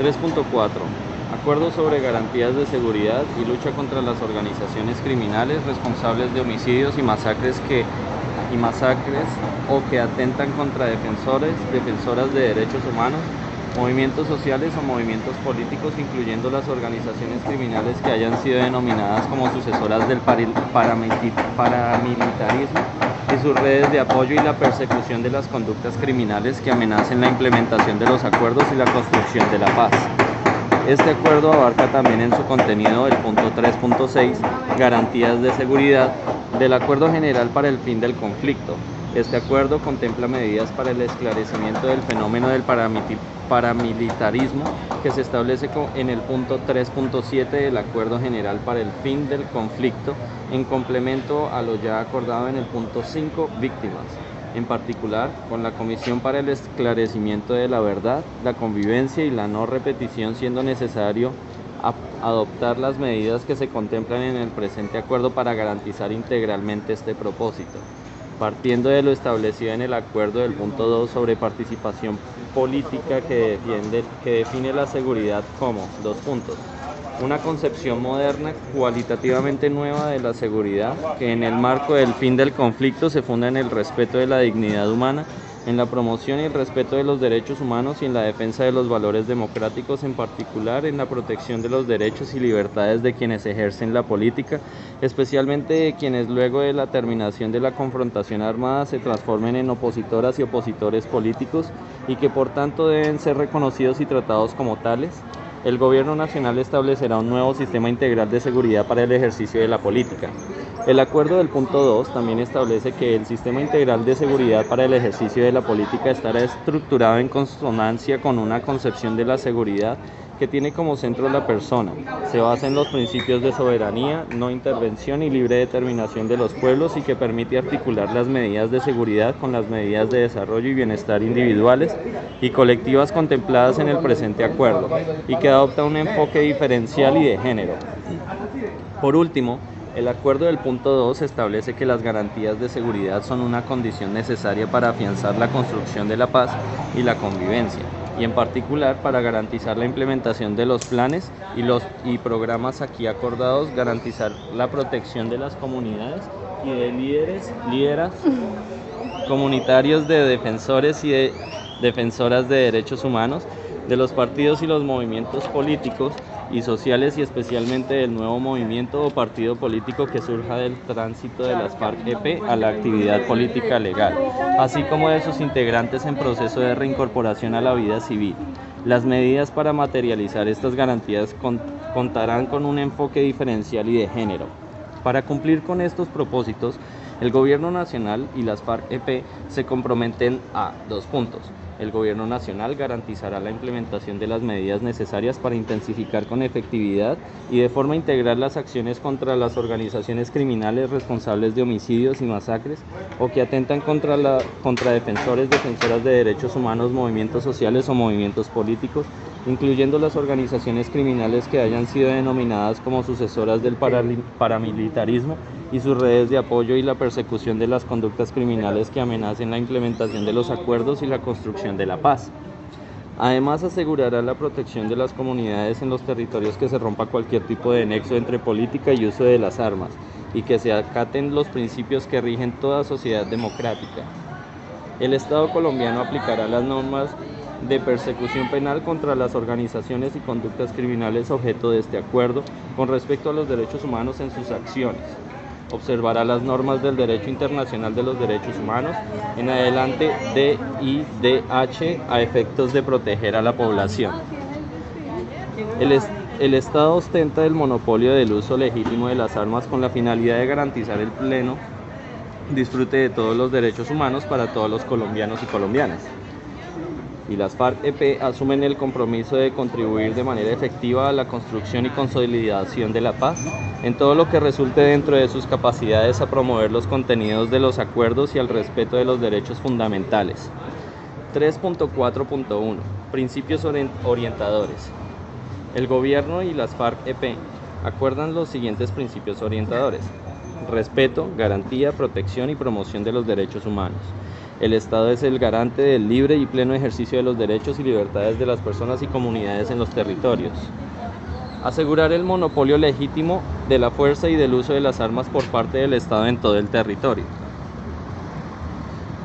3.4. Acuerdo sobre garantías de seguridad y lucha contra las organizaciones criminales responsables de homicidios y masacres o que atentan contra defensoras de derechos humanos, movimientos sociales o movimientos políticos, incluyendo las organizaciones criminales que hayan sido denominadas como sucesoras del paramilitarismo y sus redes de apoyo y la persecución de las conductas criminales que amenacen la implementación de los acuerdos y la construcción de la paz. Este acuerdo abarca también en su contenido el punto 3.6, garantías de seguridad, del Acuerdo General para el Fin del Conflicto. Este acuerdo contempla medidas para el esclarecimiento del fenómeno del paramilitarismo que se establece en el punto 3.7 del Acuerdo General para el Fin del Conflicto, en complemento a lo ya acordado en el punto 5, víctimas. En particular, con la Comisión para el Esclarecimiento de la Verdad, la Convivencia y la No Repetición, siendo necesario adoptar las medidas que se contemplan en el presente acuerdo para garantizar integralmente este propósito. Partiendo de lo establecido en el acuerdo del punto 2 sobre participación política que define la seguridad como, una concepción moderna, cualitativamente nueva de la seguridad, que en el marco del fin del conflicto se funda en el respeto de la dignidad humana, en la promoción y el respeto de los derechos humanos y en la defensa de los valores democráticos, en particular en la protección de los derechos y libertades de quienes ejercen la política, especialmente de quienes luego de la terminación de la confrontación armada se transformen en opositoras y opositores políticos y que por tanto deben ser reconocidos y tratados como tales. El Gobierno Nacional establecerá un nuevo sistema integral de seguridad para el ejercicio de la política. El acuerdo del punto 2 también establece que el sistema integral de seguridad para el ejercicio de la política estará estructurado en consonancia con una concepción de la seguridad que tiene como centro la persona. Se basa en los principios de soberanía, no intervención y libre determinación de los pueblos y que permite articular las medidas de seguridad con las medidas de desarrollo y bienestar individuales y colectivas contempladas en el presente acuerdo y que adopta un enfoque diferencial y de género. Por último, el acuerdo del punto 2 establece que las garantías de seguridad son una condición necesaria para afianzar la construcción de la paz y la convivencia, y en particular para garantizar la implementación de los planes y programas aquí acordados, garantizar la protección de las comunidades y de líderes comunitarios, de defensores y de defensoras de derechos humanos, de los partidos y los movimientos políticos y sociales y especialmente del nuevo movimiento o partido político que surja del tránsito de las FARC-EP a la actividad política legal, así como de sus integrantes en proceso de reincorporación a la vida civil. Las medidas para materializar estas garantías contarán con un enfoque diferencial y de género. Para cumplir con estos propósitos, el Gobierno Nacional y las FARC-EP se comprometen a 2 puntos. El Gobierno Nacional garantizará la implementación de las medidas necesarias para intensificar con efectividad y de forma integral las acciones contra las organizaciones criminales responsables de homicidios y masacres o que atentan contra defensoras de derechos humanos, movimientos sociales o movimientos políticos, incluyendo las organizaciones criminales que hayan sido denominadas como sucesoras del paramilitarismo y sus redes de apoyo y la persecución de las conductas criminales que amenacen la implementación de los acuerdos y la construcción de la paz. Además, asegurará la protección de las comunidades en los territorios que se rompa cualquier tipo de nexo entre política y uso de las armas, y que se acaten los principios que rigen toda sociedad democrática. El Estado colombiano aplicará las normas de persecución penal contra las organizaciones y conductas criminales objeto de este acuerdo con respecto a los derechos humanos en sus acciones. Observará las normas del derecho internacional de los derechos humanos, en adelante DIDH, a efectos de proteger a la población. El Estado ostenta el monopolio del uso legítimo de las armas con la finalidad de garantizar el pleno disfrute de todos los derechos humanos para todos los colombianos y colombianas. Y las FARC-EP asumen el compromiso de contribuir de manera efectiva a la construcción y consolidación de la paz, en todo lo que resulte dentro de sus capacidades a promover los contenidos de los acuerdos y al respeto de los derechos fundamentales. 3.4.1. Principios orientadores. El Gobierno y las FARC-EP acuerdan los siguientes principios orientadores: respeto, garantía, protección y promoción de los derechos humanos. El Estado es el garante del libre y pleno ejercicio de los derechos y libertades de las personas y comunidades en los territorios. Asegurar el monopolio legítimo de la fuerza y del uso de las armas por parte del Estado en todo el territorio.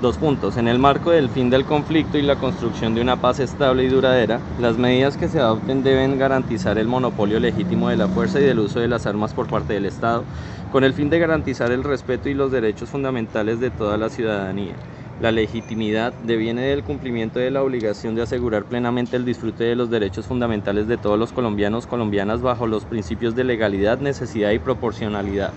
2 puntos. En el marco del fin del conflicto y la construcción de una paz estable y duradera, las medidas que se adopten deben garantizar el monopolio legítimo de la fuerza y del uso de las armas por parte del Estado, con el fin de garantizar el respeto y los derechos fundamentales de toda la ciudadanía. La legitimidad deviene del cumplimiento de la obligación de asegurar plenamente el disfrute de los derechos fundamentales de todos los colombianas bajo los principios de legalidad, necesidad y proporcionalidad.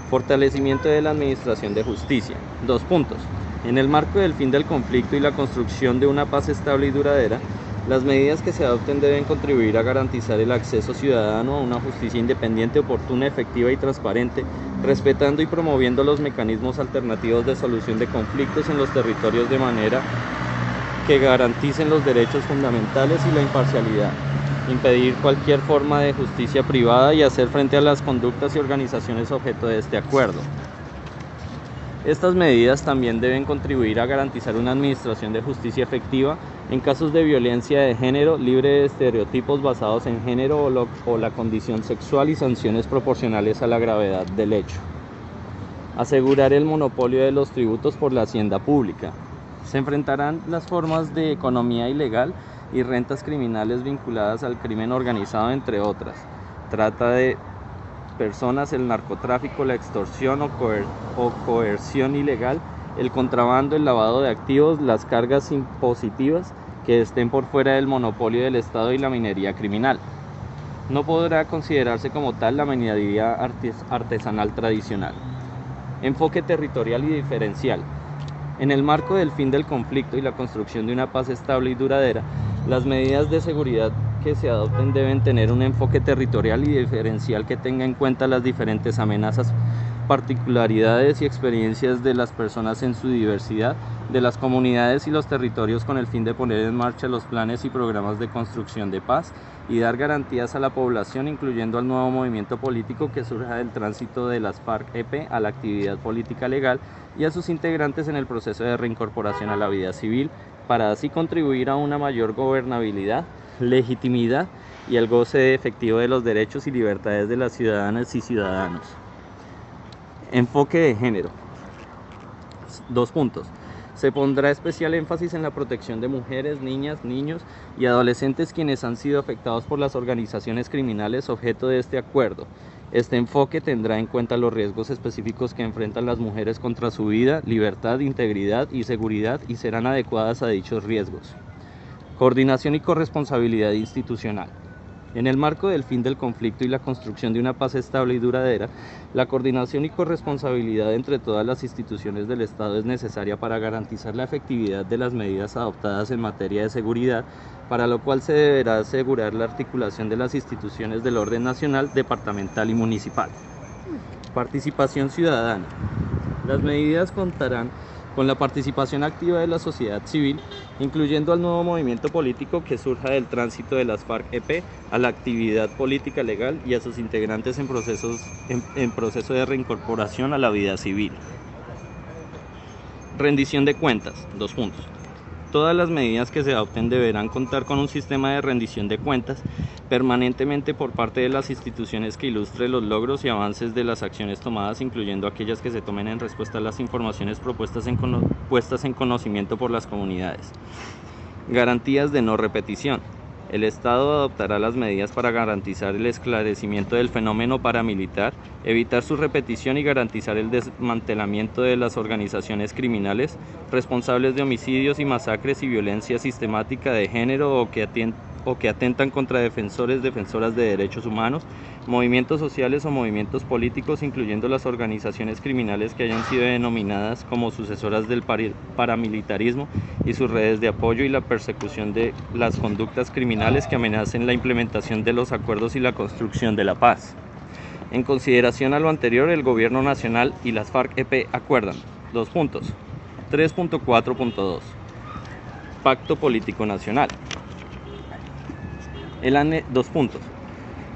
Fortalecimiento de la administración de justicia. 2 puntos. En el marco del fin del conflicto y la construcción de una paz estable y duradera, las medidas que se adopten deben contribuir a garantizar el acceso ciudadano a una justicia independiente, oportuna, efectiva y transparente, respetando y promoviendo los mecanismos alternativos de solución de conflictos en los territorios de manera que garanticen los derechos fundamentales y la imparcialidad, impedir cualquier forma de justicia privada y hacer frente a las conductas y organizaciones objeto de este acuerdo. Estas medidas también deben contribuir a garantizar una administración de justicia efectiva en casos de violencia de género, libre de estereotipos basados en género o la condición sexual y sanciones proporcionales a la gravedad del hecho. Asegurar el monopolio de los tributos por la hacienda pública. Se enfrentarán las formas de economía ilegal y rentas criminales vinculadas al crimen organizado, entre otras. Trata de personas, el narcotráfico, la extorsión o coerción ilegal, el contrabando, el lavado de activos, las cargas impositivas que estén por fuera del monopolio del Estado y la minería criminal. No podrá considerarse como tal la minería artesanal tradicional. Enfoque territorial y diferencial. En el marco del fin del conflicto y la construcción de una paz estable y duradera, las medidas de seguridad que se adopten deben tener un enfoque territorial y diferencial que tenga en cuenta las diferentes amenazas, particularidades y experiencias de las personas en su diversidad, de las comunidades y los territorios, con el fin de poner en marcha los planes y programas de construcción de paz y dar garantías a la población, incluyendo al nuevo movimiento político que surja del tránsito de las FARC-EP a la actividad política legal y a sus integrantes en el proceso de reincorporación a la vida civil, para así contribuir a una mayor gobernabilidad, legitimidad y el goce efectivo de los derechos y libertades de las ciudadanas y ciudadanos. Enfoque de género. 2 puntos. Se pondrá especial énfasis en la protección de mujeres, niñas, niños y adolescentes quienes han sido afectados por las organizaciones criminales objeto de este acuerdo. Este enfoque tendrá en cuenta los riesgos específicos que enfrentan las mujeres contra su vida, libertad, integridad y seguridad y serán adecuadas a dichos riesgos. Coordinación y corresponsabilidad institucional. En el marco del fin del conflicto y la construcción de una paz estable y duradera, la coordinación y corresponsabilidad entre todas las instituciones del Estado es necesaria para garantizar la efectividad de las medidas adoptadas en materia de seguridad, para lo cual se deberá asegurar la articulación de las instituciones del orden nacional, departamental y municipal. Participación ciudadana. Las medidas contarán con la participación activa de la sociedad civil, incluyendo al nuevo movimiento político que surja del tránsito de las FARC-EP a la actividad política legal y a sus integrantes en proceso de reincorporación a la vida civil. Rendición de cuentas. 2 puntos. Todas las medidas que se adopten deberán contar con un sistema de rendición de cuentas permanentemente por parte de las instituciones que ilustre los logros y avances de las acciones tomadas, incluyendo aquellas que se tomen en respuesta a las informaciones puestas en conocimiento por las comunidades. Garantías de no repetición. El Estado adoptará las medidas para garantizar el esclarecimiento del fenómeno paramilitar, evitar su repetición y garantizar el desmantelamiento de las organizaciones criminales responsables de homicidios y masacres y violencia sistemática de género o que atentan contra defensoras de derechos humanos, movimientos sociales o movimientos políticos, incluyendo las organizaciones criminales que hayan sido denominadas como sucesoras del paramilitarismo y sus redes de apoyo, y la persecución de las conductas criminales que amenacen la implementación de los acuerdos y la construcción de la paz. En consideración a lo anterior, el Gobierno Nacional y las FARC-EP acuerdan 2 puntos. 3.4.2. Pacto Político Nacional. 2 puntos.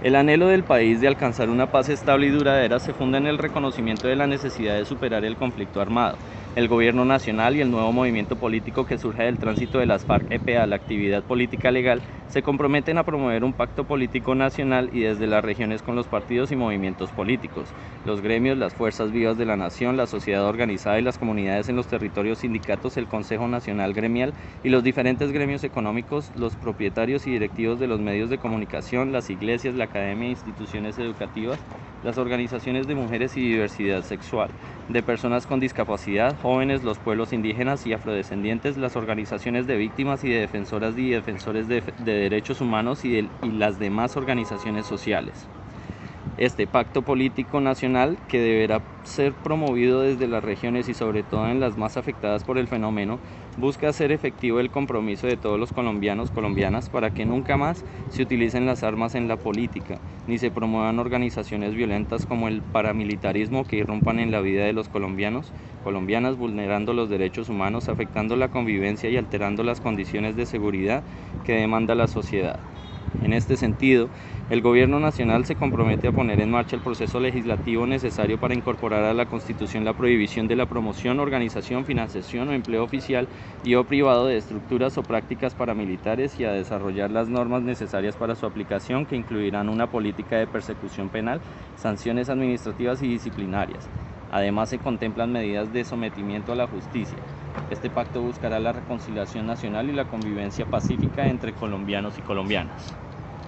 El anhelo del país de alcanzar una paz estable y duradera se funda en el reconocimiento de la necesidad de superar el conflicto armado, El gobierno nacional y el nuevo movimiento político que surge del tránsito de las FARC-EP a la actividad política legal se comprometen a promover un pacto político nacional y desde las regiones con los partidos y movimientos políticos, los gremios, las fuerzas vivas de la nación, la sociedad organizada y las comunidades en los territorios, sindicatos, el Consejo Nacional Gremial y los diferentes gremios económicos, los propietarios y directivos de los medios de comunicación, las iglesias, la academia e instituciones educativas, las organizaciones de mujeres y diversidad sexual, de personas con discapacidad, jóvenes, los pueblos indígenas y afrodescendientes, las organizaciones de víctimas y de defensoras y defensores de derechos humanos y las demás organizaciones sociales. Este pacto político nacional, que deberá ser promovido desde las regiones y sobre todo en las más afectadas por el fenómeno, busca hacer efectivo el compromiso de todos los colombianas para que nunca más se utilicen las armas en la política, ni se promuevan organizaciones violentas como el paramilitarismo que irrumpan en la vida de los colombianas, vulnerando los derechos humanos, afectando la convivencia y alterando las condiciones de seguridad que demanda la sociedad. En este sentido, el Gobierno Nacional se compromete a poner en marcha el proceso legislativo necesario para incorporar a la Constitución la prohibición de la promoción, organización, financiación o empleo oficial y o privado de estructuras o prácticas paramilitares y a desarrollar las normas necesarias para su aplicación, que incluirán una política de persecución penal, sanciones administrativas y disciplinarias. Además, se contemplan medidas de sometimiento a la justicia. Este pacto buscará la reconciliación nacional y la convivencia pacífica entre colombianos y colombianas.